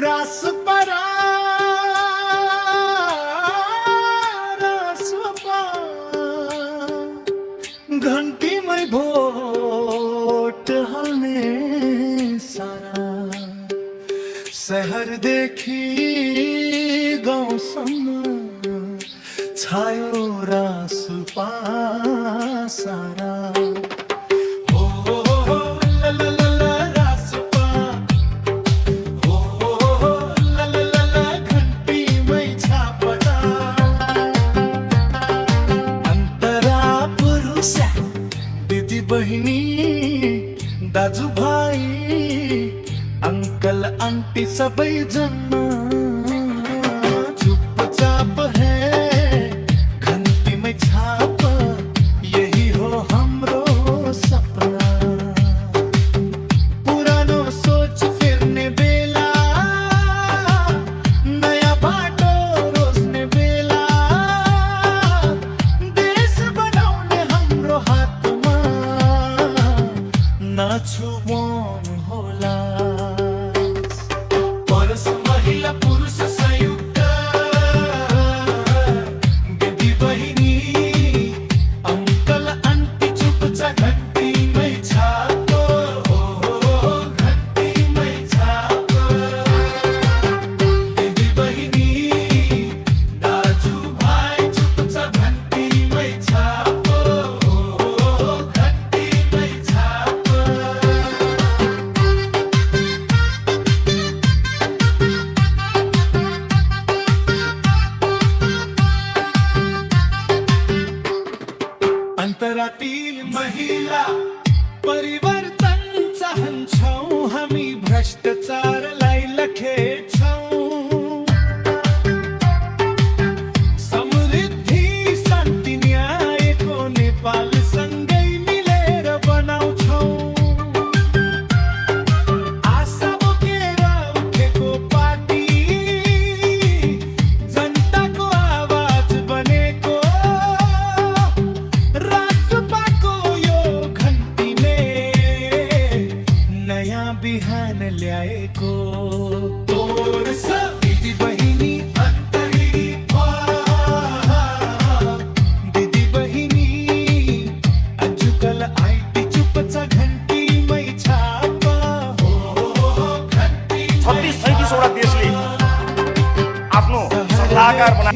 रासपरा रासपा घंटी में भोट हमें सारा शहर देखी गाँव सम छायो रासपा सारा बहिनी दाजु भाइ अंकल आंटी सबै जना चुपचाप है घंटी में छाप यही हो हाम्रो सपना पुरानो सोच फिर्ने बेला नयाँ बाटो रोज्ने बेला देश बनाउने हाम्रो हातमा नाछु मन होला परस महिला पुरुष संयुक्त दिदी बहिनी अंकल आंटी चुपचा घंटी में छापो घंटी में छापो दिदी बहिनी दाजु भाइ चुपचा घंटी में छापो घंटी में छापो अन्तरातील महिला परिवर्तन चाहन्छौँ हामी भ्रष्टाचारलाई लखेट्छौँ समृद्धि शान्ति न्यायको नेपाल सँगै मिलेर बनाउँछौँ आशा बोकेर उठेको पार्टी जनताको आवाज बनेको रासपाको यो घन्टीले नयाँ बिहान ल्याएको तोर दिदी बहिनी अन्तरी दिदी बहिनी आजकल आइटी चुपचा घन्टी मै छाप घन्टी 36-37 वटा देशले आफ्नो सत्ताकार बना